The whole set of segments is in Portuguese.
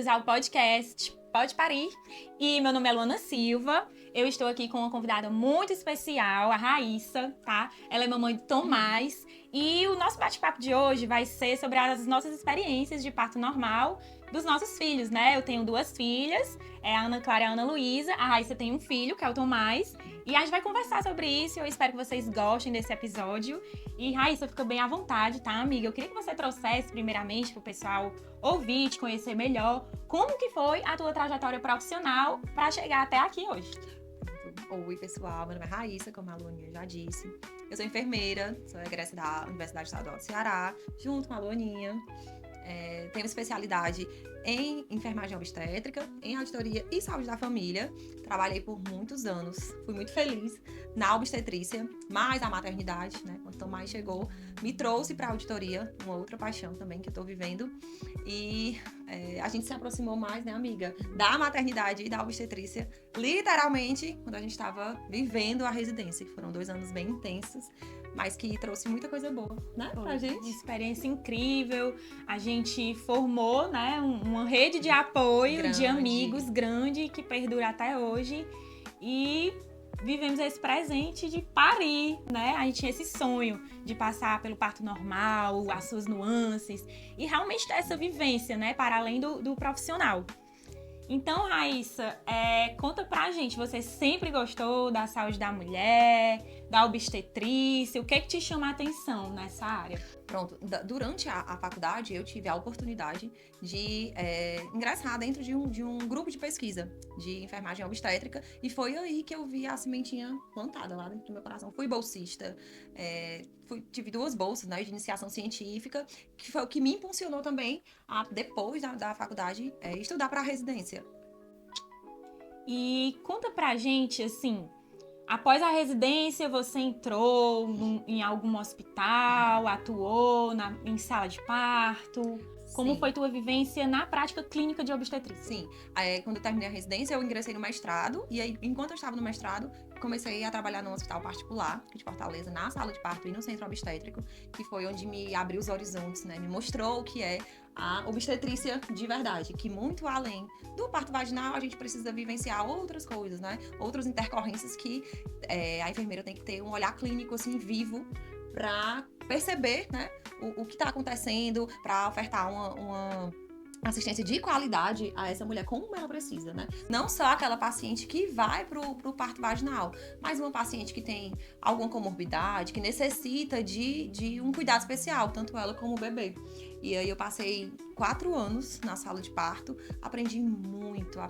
bem-vindos ao podcast Pode Parir. E meu nome é Luana Silva. Eu estou aqui com uma convidada muito especial, a Raíssa, tá? Ela é mamãe de Tomás. E o nosso bate-papo de hoje vai ser sobre as nossas experiências de parto normal dos nossos filhos, né? Eu tenho 2 filhas, a Ana Clara e a Ana Luísa. A Raíssa tem um filho, que é o Tomás. E a gente vai conversar sobre isso. Eu espero que vocês gostem desse episódio. E, Raíssa, fica bem à vontade, tá, amiga? Eu queria que você trouxesse, primeiramente, pro pessoal ouvir, te conhecer melhor, como que foi a tua trajetória profissional para chegar até aqui hoje. Oi, pessoal. Meu nome é Raíssa, como a Luaninha já disse. Eu sou enfermeira, sou egressa da Universidade Estadual do Ceará, junto com a Luaninha. Tenho especialidade em enfermagem obstétrica, em auditoria e saúde da família. Trabalhei por muitos anos, fui muito feliz na obstetrícia, mas a maternidade, né, quando Tomás chegou, me trouxe para a auditoria, uma outra paixão também que eu tô vivendo. E a gente se aproximou mais, né, amiga, da maternidade e da obstetrícia, literalmente, quando a gente estava vivendo a residência, que foram 2 anos bem intensos, mas que trouxe muita coisa boa, né, pra gente. Uma experiência incrível. A gente formou, né, uma rede de apoio, de amigos grande, que perdura até hoje. E vivemos esse presente de parir, né? A gente tinha esse sonho de passar pelo parto normal, as suas nuances, e realmente ter essa vivência, né, para além do profissional. Então, Raíssa, conta pra gente, você sempre gostou da saúde da mulher, da obstetrícia? O que te chama a atenção nessa área? Pronto, durante a faculdade eu tive a oportunidade de ingressar dentro de um grupo de pesquisa de enfermagem obstétrica, e foi aí que eu vi a sementinha plantada lá dentro do meu coração. Fui bolsista, tive 2 bolsas, né, de iniciação científica, que foi o que me impulsionou também a, depois da faculdade, estudar para a residência. E conta pra gente, assim, após a residência, você entrou em algum hospital, atuou em sala de parto? Como foi tua vivência na prática clínica de obstetrícia? Sim, quando eu terminei a residência, eu ingressei no mestrado, e aí, enquanto eu estava no mestrado, comecei a trabalhar num hospital particular, de Fortaleza, na sala de parto e no centro obstétrico, que foi onde me abriu os horizontes, né? Me mostrou o que é a obstetrícia de verdade, que muito além do parto vaginal, a gente precisa vivenciar outras coisas, né? Outras intercorrências que a enfermeira tem que ter um olhar clínico, assim, vivo, para perceber, né, o que está acontecendo, para ofertar uma assistência de qualidade a essa mulher como ela precisa, né? Não só aquela paciente que vai pro parto vaginal, mas uma paciente que tem alguma comorbidade, que necessita de um cuidado especial, tanto ela como o bebê. E aí eu passei 4 anos na sala de parto, aprendi muito,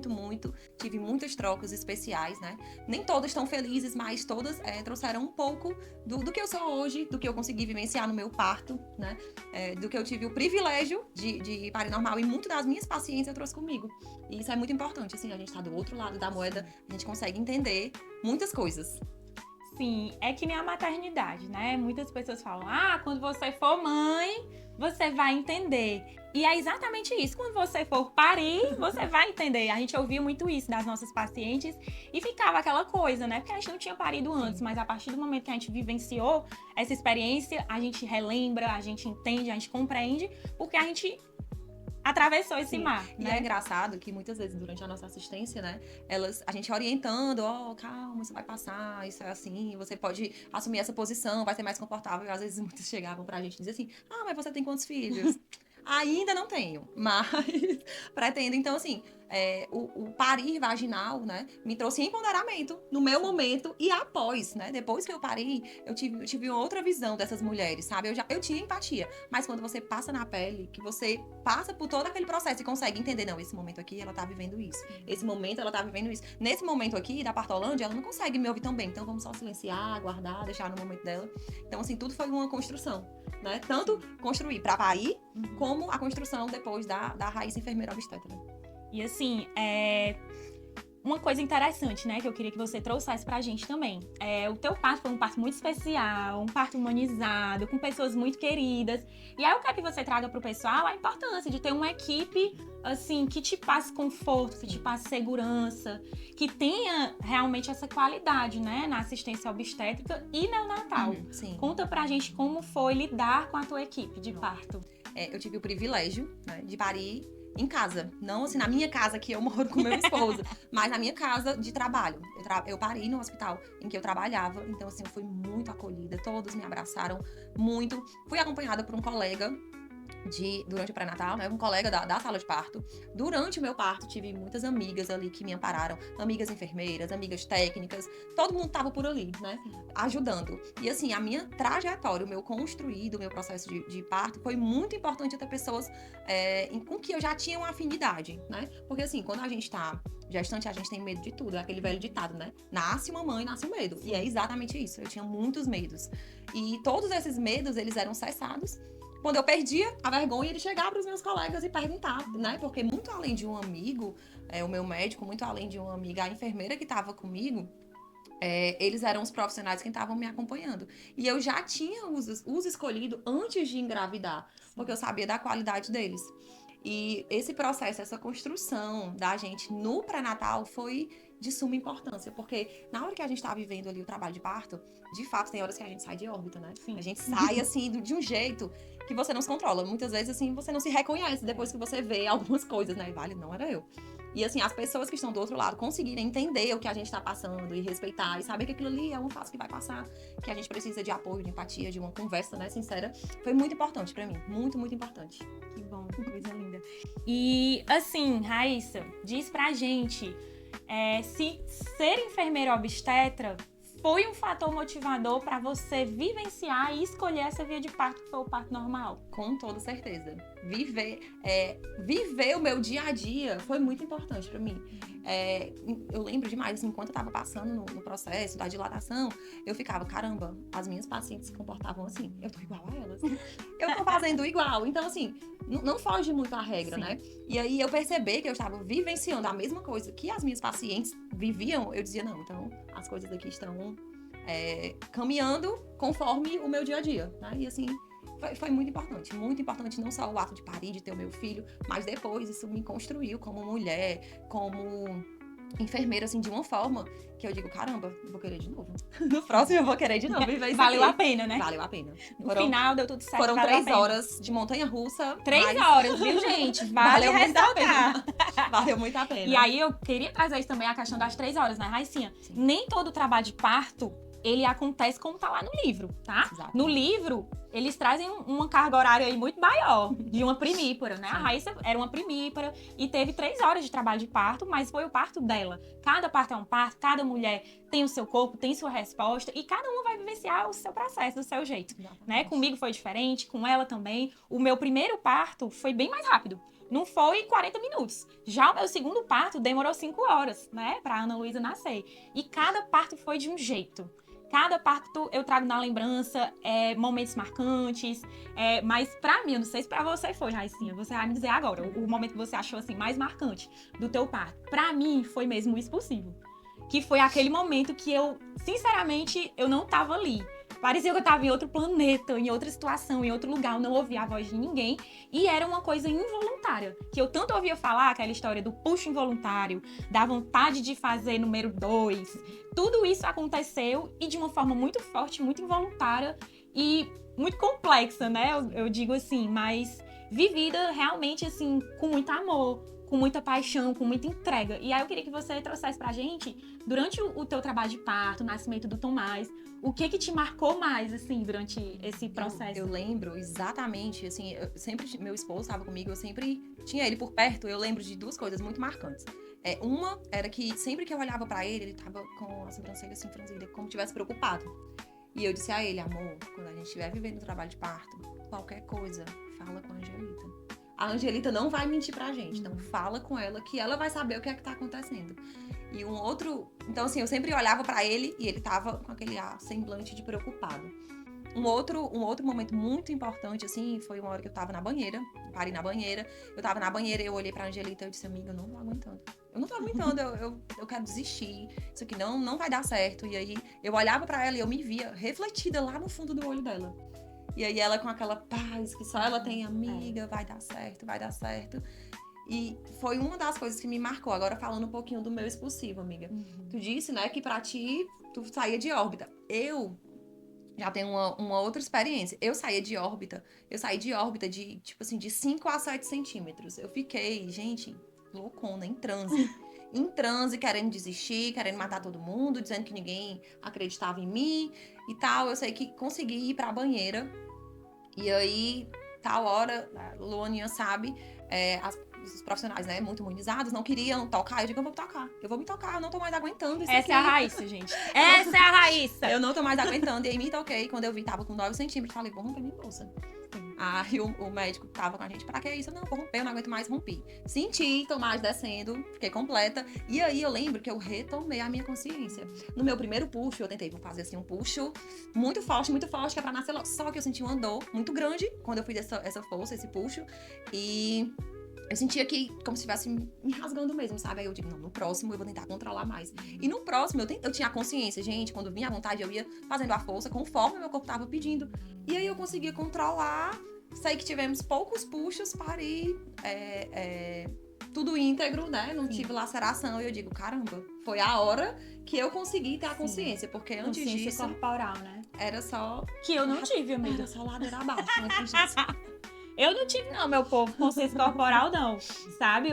muito, tive muitas trocas especiais, né? Nem todas estão felizes, mas todas trouxeram um pouco do que eu sou hoje, do que eu consegui vivenciar no meu parto, né? Do que eu tive o privilégio de parir normal, e muito das minhas pacientes eu trouxe comigo. E isso é muito importante, assim, a gente tá do outro lado da moeda, a gente consegue entender muitas coisas. Sim, é que nem a maternidade, né? Muitas pessoas falam, quando você for mãe, você vai entender. E é exatamente isso, quando você for parir, você vai entender. A gente ouvia muito isso das nossas pacientes e ficava aquela coisa, né? Porque a gente não tinha parido antes, mas a partir do momento que a gente vivenciou essa experiência, a gente relembra, a gente entende, a gente compreende, porque a gente atravessou esse mar, né? E é engraçado que muitas vezes durante a nossa assistência, né, a gente orientando, calma, isso vai passar, isso é assim, você pode assumir essa posição, vai ser mais confortável. E às vezes muitos chegavam pra gente e diziam assim, mas você tem quantos filhos? Ainda não tenho, mas pretendo. Então, assim, o parir vaginal, né, me trouxe empoderamento no meu momento e após, né? Depois que eu parei, eu tive outra visão dessas mulheres, sabe? Eu tinha empatia, mas quando você passa na pele, que você passa por todo aquele processo e consegue entender, não, esse momento aqui ela tá vivendo isso, esse momento ela tá vivendo isso. Nesse momento aqui da Partolândia, ela não consegue me ouvir tão bem, então vamos só silenciar, guardar, deixar no momento dela. Então, assim, tudo foi uma construção, né? Tanto construir pra parir, como a construção depois da Raíssa enfermeira obstetra. E assim, uma coisa interessante, né, que eu queria que você trouxesse pra gente também. O teu parto foi um parto muito especial, um parto humanizado, com pessoas muito queridas. E aí eu quero que você traga pro pessoal a importância de ter uma equipe, assim, que te passe conforto, que te passe segurança, que tenha realmente essa qualidade, né, na assistência obstétrica e neonatal. Sim. Conta pra gente como foi lidar com a tua equipe de parto. Eu tive o privilégio, né, de parir em casa. Não assim, na minha casa, que eu moro com meu esposo, mas na minha casa de trabalho. Eu parei no hospital em que eu trabalhava, então assim, eu fui muito acolhida, todos me abraçaram muito. Fui acompanhada por um colega durante o pré-natal, né? Um colega da sala de parto. Durante o meu parto, tive muitas amigas ali que me ampararam, amigas enfermeiras, amigas técnicas, todo mundo tava por ali, né? Ajudando. E assim, a minha trajetória, o meu construído, o meu processo de parto, foi muito importante ter pessoas com que eu já tinha uma afinidade, né? Porque assim, quando a gente tá gestante, a gente tem medo de tudo. É aquele velho ditado, né? Nasce uma mãe, nasce um medo. E é exatamente isso. Eu tinha muitos medos. E todos esses medos, eles eram cessados quando eu perdia a vergonha de chegar para os meus colegas e perguntar, né? Porque muito além de um amigo, o meu médico, muito além de uma amiga, a enfermeira que estava comigo, eles eram os profissionais que estavam me acompanhando. E eu já tinha os escolhido antes de engravidar, porque eu sabia da qualidade deles. E esse processo, essa construção da gente no pré-natal foi de suma importância, porque na hora que a gente tá vivendo ali o trabalho de parto, de fato tem horas que a gente sai de órbita, né? Sim. A gente sai assim de um jeito que você não se controla. Muitas vezes assim você não se reconhece depois que você vê algumas coisas, né? Vale, não era eu. E assim, as pessoas que estão do outro lado conseguirem entender o que a gente tá passando e respeitar e saber que aquilo ali é uma fase que vai passar, que a gente precisa de apoio, de empatia, de uma conversa, né, sincera, foi muito importante pra mim. Muito, muito importante. Que bom, que coisa linda. E assim, Raíssa, diz pra gente se ser enfermeira obstetra foi um fator motivador para você vivenciar e escolher essa via de parto, que foi o parto normal? Com toda certeza. Viver o meu dia a dia foi muito importante para mim. Eu lembro demais, assim, enquanto eu tava passando no processo da dilatação, eu ficava, caramba, as minhas pacientes se comportavam assim, eu tô igual a elas. Eu tô fazendo igual. Então, assim, não foge muito à regra, Sim. né? E aí eu percebi que eu estava vivenciando a mesma coisa que as minhas pacientes viviam, eu dizia, não, então as coisas aqui estão caminhando conforme o meu dia a dia, né? E assim, foi muito importante não só o ato de parir, de ter o meu filho, mas depois isso me construiu como mulher, como enfermeira, assim, de uma forma que eu digo, caramba, eu vou querer de novo. No próximo eu vou querer de novo. Valeu a pena, né? Valeu a pena. No final deu tudo certo. Foram valeu 3 horas de montanha-russa. 3 horas, viu, gente? Valeu muito a ressaltar. pena. Valeu muito a pena. E aí eu queria trazer isso também, a questão das 3 horas, né, Raicinha? Sim. Nem todo trabalho de parto, ele acontece como tá lá no livro, tá? Exato. No livro, eles trazem uma carga horária aí muito maior, de uma primípara, né? Sim. A Raíssa era uma primípara e teve 3 horas de trabalho de parto, mas foi o parto dela. Cada parto é um parto, cada mulher tem o seu corpo, tem sua resposta e cada uma vai vivenciar o seu processo, do seu jeito, né? Comigo foi diferente, com ela também. O meu primeiro parto foi bem mais rápido. Não foi 40 minutos. Já o meu segundo parto demorou 5 horas, né? Pra Ana Luísa nascer. E cada parto foi de um jeito. Cada parto eu trago na lembrança momentos marcantes, mas pra mim, eu não sei se pra você foi, Raicinha, você vai me dizer agora, o momento que você achou assim mais marcante do teu parto. Pra mim, foi mesmo o expulsivo. Que foi aquele momento que eu, sinceramente, eu não tava ali. Parecia que eu tava em outro planeta, em outra situação, em outro lugar, eu não ouvia a voz de ninguém. E era uma coisa involuntária, que eu tanto ouvia falar, aquela história do puxo involuntário, da vontade de fazer número 2. Tudo isso aconteceu e de uma forma muito forte, muito involuntária e muito complexa, né? Eu digo assim, mas vivida realmente assim, com muito amor, com muita paixão, com muita entrega. E aí eu queria que você trouxesse pra gente, durante o teu trabalho de parto, o nascimento do Tomás, o que te marcou mais, assim, durante esse processo? Eu lembro exatamente, assim, meu esposo estava comigo, eu sempre tinha ele por perto, eu lembro de 2 coisas muito marcantes. Uma era que sempre que eu olhava pra ele tava com a sobrancelha assim franzida, como se tivesse preocupado. E eu disse a ele, amor, quando a gente estiver vivendo o trabalho de parto, qualquer coisa, fala com a Angelita. A Angelita não vai mentir pra gente, então fala com ela que ela vai saber o que é que tá acontecendo. E um outro... Então, assim, eu sempre olhava pra ele e ele tava com aquele semblante de preocupado. Um outro momento muito importante, assim, foi uma hora que eu tava na banheira, parei na banheira, eu tava na banheira e eu olhei pra Angelita e eu disse, amiga, eu não tô aguentando. Eu não tô aguentando, eu quero desistir, isso aqui não vai dar certo. E aí, eu olhava pra ela e eu me via refletida lá no fundo do olho dela. E aí, ela com aquela paz que só ela tem, amiga, vai dar certo, vai dar certo. E foi uma das coisas que me marcou. Agora, falando um pouquinho do meu expulsivo, amiga. Tu disse, né, que pra ti, tu saía de órbita. Eu já tenho uma outra experiência. Eu saí de órbita de, tipo assim, de 5 a 7 centímetros. Eu fiquei, gente, loucona, em transe. Em transe, querendo desistir, querendo matar todo mundo, dizendo que ninguém acreditava em mim e tal. Eu sei que consegui ir pra banheira. E aí, tal hora, a Luaninha sabe, os profissionais, né, muito imunizados, não queriam tocar. Eu digo, eu vou tocar. Eu vou me tocar, eu não tô mais aguentando isso Essa aqui. é a Raíssa, gente. Essa é a Raíssa. Eu não tô mais aguentando. E aí me toquei. Quando eu vi, tava com 9 centímetros. Falei, vou romper minha bolsa. Aí o médico tava com a gente, pra que isso? Não, vou romper, eu não aguento mais, rompi. Senti Tomás descendo, fiquei completa. E aí eu lembro que eu retomei a minha consciência. No meu primeiro puxo, eu tentei fazer assim um puxo muito forte, que é pra nascer logo. Só que eu senti uma dor muito grande quando eu fiz essa força, esse puxo. E eu sentia que, como se estivesse me rasgando mesmo, sabe? Aí eu digo, não, no próximo eu vou tentar controlar mais. E no próximo eu tinha a consciência, gente, quando vinha à vontade, eu ia fazendo a força conforme o meu corpo tava pedindo. E aí eu conseguia controlar. Sei que tivemos poucos puxos, parei, tudo íntegro, né? Não tive laceração. E eu digo, caramba, foi a hora que eu consegui ter a consciência. Porque antes disso, corporal, né? era só... Que eu não tive, amiga. Era só ladeira abaixo, antes disso. Eu não tive, não, meu povo, consciência corporal, não. Sabe?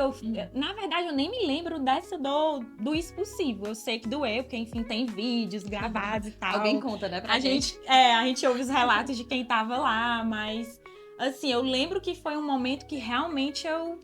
Na verdade, eu nem me lembro dessa dor do expulsivo. Eu sei que doeu, porque, enfim, tem vídeos gravados e tal. Alguém conta, né, pra a gente? A gente ouve os relatos de quem tava lá, mas, assim, eu lembro que foi um momento que realmente eu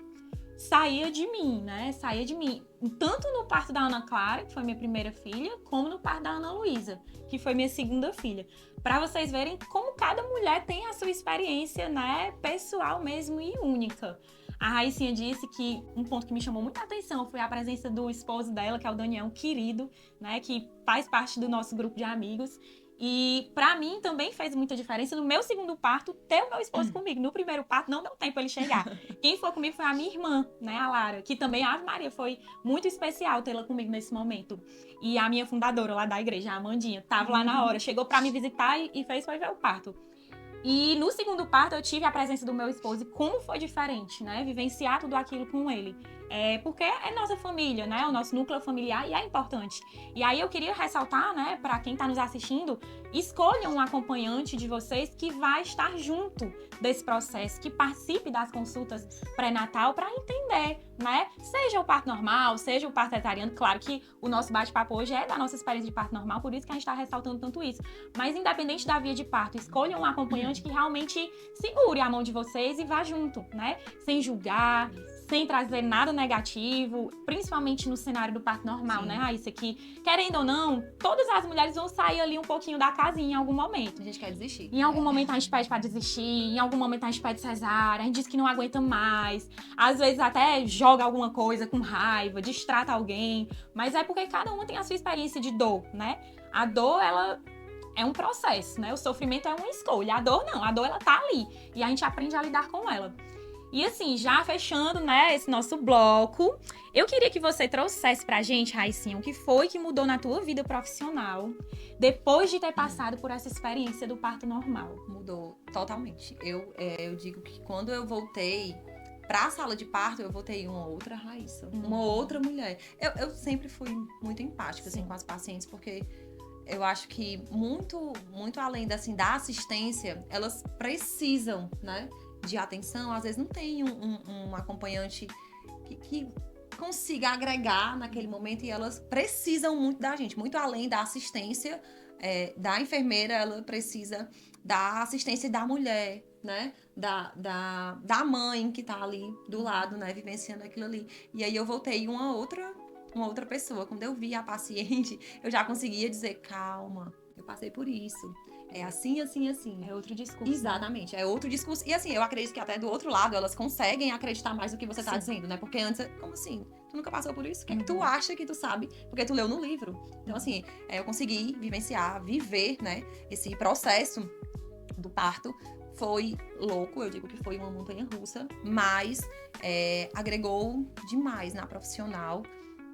saía de mim, né? Saía de mim. Tanto no parto da Ana Clara, que foi minha primeira filha, como no parto da Ana Luísa, que foi minha segunda filha. Pra vocês verem como cada mulher tem a sua experiência, né? Pessoal mesmo e única. A Raicinha disse que um ponto que me chamou muita atenção foi a presença do esposo dela, que é o Daniel, um querido, né? Que faz parte do nosso grupo de amigos. E pra mim também fez muita diferença no meu segundo parto ter o meu esposo comigo. No primeiro parto não deu tempo ele chegar. Quem foi comigo foi a minha irmã, né, a Lara, que também, a Ave Maria, foi muito especial tê-la comigo nesse momento. E a minha fundadora lá da igreja, a Amandinha, tava lá na hora, chegou pra me visitar e foi ver o parto. E no segundo parto eu tive a presença do meu esposo e como foi diferente, né, vivenciar tudo aquilo com ele. Porque é nossa família, né? O nosso núcleo familiar e é importante. E aí eu queria ressaltar, né, para quem está nos assistindo, escolham um acompanhante de vocês que vai estar junto desse processo, que participe das consultas pré-natal para entender, né? Seja o parto normal, seja o parto cesariano. Claro que o nosso bate-papo hoje é da nossa experiência de parto normal, por isso que a gente está ressaltando tanto isso. Mas independente da via de parto, escolham um acompanhante que realmente segure a mão de vocês e vá junto, né? Sem julgar, sem trazer nada negativo, principalmente no cenário do parto normal, Sim. né, Raíssa? Que, querendo ou não, todas as mulheres vão sair ali um pouquinho da casinha em algum momento. A gente quer desistir. Em algum momento a gente pede pra desistir, em algum momento a gente pede cesárea, a gente diz que não aguenta mais, às vezes até joga alguma coisa com raiva, distrata alguém, mas é porque cada uma tem a sua experiência de dor, né? A dor, ela é um processo, né? O sofrimento é uma escolha, a dor não, a dor ela tá ali e a gente aprende a lidar com ela. E assim, já fechando, né, esse nosso bloco, eu queria que você trouxesse pra gente, Raicinha, o que foi que mudou na tua vida profissional depois de ter passado por essa experiência do parto normal. Mudou totalmente. Eu digo que quando eu voltei pra sala de parto, eu voltei uma outra Raíssa, uma outra mulher. Eu sempre fui muito empática, assim, com as pacientes, porque eu acho que muito, muito além da assistência, elas precisam, né, de atenção. Às vezes não tem um acompanhante que consiga agregar naquele momento e elas precisam muito da gente, muito além da assistência da enfermeira, ela precisa da assistência da mulher, né, da mãe que tá ali do lado, né, vivenciando aquilo ali. E aí eu voltei uma outra pessoa. Quando eu vi a paciente, eu já conseguia dizer, calma, eu passei por isso. É assim, assim, assim. É outro discurso. Exatamente, é outro discurso. E assim, eu acredito que até do outro lado, elas conseguem acreditar mais do que você tá dizendo, né? Porque antes, como assim? Tu nunca passou por isso? O que é que tu acha que tu sabe? Porque tu leu no livro. Então, assim, eu consegui vivenciar, viver, né? Esse processo do parto. Foi louco, eu digo que foi uma montanha-russa, mas agregou demais na profissional,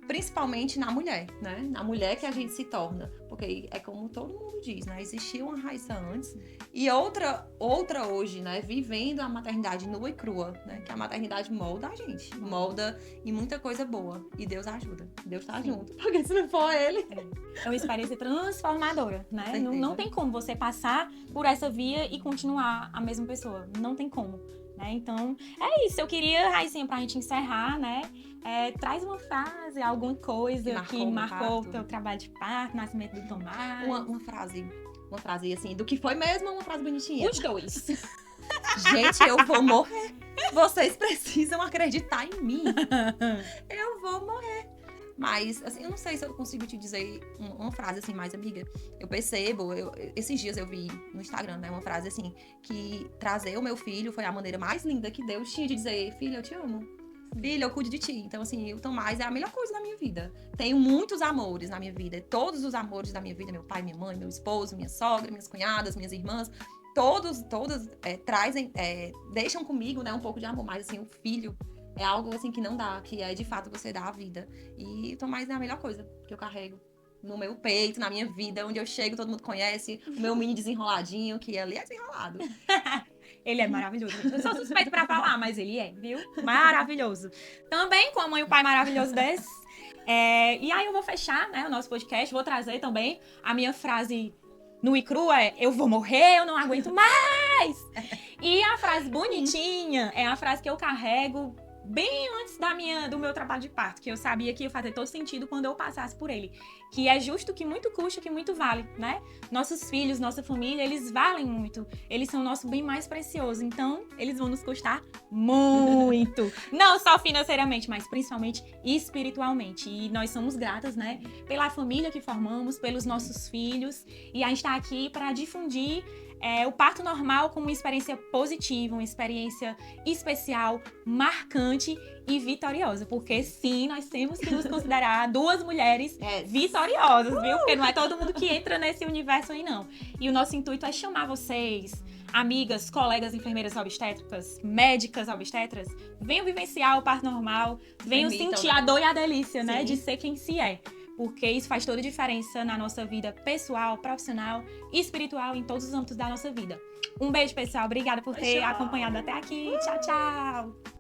principalmente na mulher, né? Na mulher que a gente se torna. Porque porque é como todo mundo diz, né? Existia uma Raíssa antes e outra hoje, né? Vivendo a maternidade nua e crua, né? Que a maternidade molda a gente, molda em muita coisa boa. E Deus ajuda, Deus tá junto, porque se não for Ele... É uma experiência transformadora, né? Com Não certeza. tem como você passar por essa via e continuar a mesma pessoa. Não tem como, né? Então, é isso. Eu queria, Raicinha, pra gente encerrar, né? Traz uma frase, alguma coisa que marcou o teu trabalho de parto, nascimento do Tomás. Uma frase assim, do que foi mesmo ou uma frase bonitinha? Os dois. Gente, eu vou morrer. Vocês precisam acreditar em mim. Eu vou morrer. Mas, assim, eu não sei se eu consigo te dizer uma frase, assim, mais amiga. Eu percebo, esses dias eu vi no Instagram, né, uma frase, assim, que trazer o meu filho foi a maneira mais linda que Deus tinha de dizer, filha, eu te amo. Filha, eu cuido de ti. Então, assim, o Tomás é a melhor coisa da minha vida. Tenho muitos amores na minha vida. Todos os amores da minha vida, meu pai, minha mãe, meu esposo, minha sogra, minhas cunhadas, minhas irmãs, todas trazem, deixam comigo, né, um pouco de amor. Mas, assim, o filho é algo, assim, que não dá, que é, de fato, você dá a vida. E o Tomás é a melhor coisa que eu carrego no meu peito, na minha vida, onde eu chego, todo mundo conhece, o meu mini desenroladinho, que ali é desenrolado. Ele é maravilhoso. Eu sou suspeita pra falar, mas ele é, viu? Maravilhoso. Também com a mãe e o pai maravilhoso desse. E aí eu vou fechar, né, o nosso podcast. Vou trazer também a minha frase no e cru eu vou morrer, eu não aguento mais. E a frase bonitinha é a frase que eu carrego bem antes do meu trabalho de parto, que eu sabia que ia fazer todo sentido quando eu passasse por ele. Que é justo que muito custa, que muito vale, né? Nossos filhos, nossa família, eles valem muito. Eles são o nosso bem mais precioso. Então, eles vão nos custar muito. Não só financeiramente, mas principalmente espiritualmente. E nós somos gratas, né? Pela família que formamos, pelos nossos filhos. E a gente está aqui para difundir o parto normal como uma experiência positiva, uma experiência especial, marcante e vitoriosa. Porque sim, nós temos que nos considerar duas mulheres vitoriosas, viu? Porque não é todo mundo que entra nesse universo aí, não. E o nosso intuito é chamar vocês, amigas, colegas enfermeiras obstétricas, médicas obstetras, venham vivenciar o parto normal, venham sentir a dor e a delícia, né? De ser quem se é. Porque isso faz toda a diferença na nossa vida pessoal, profissional e espiritual, em todos os âmbitos da nossa vida. Um beijo, pessoal. Obrigada por ter acompanhado até aqui. Tchau, tchau!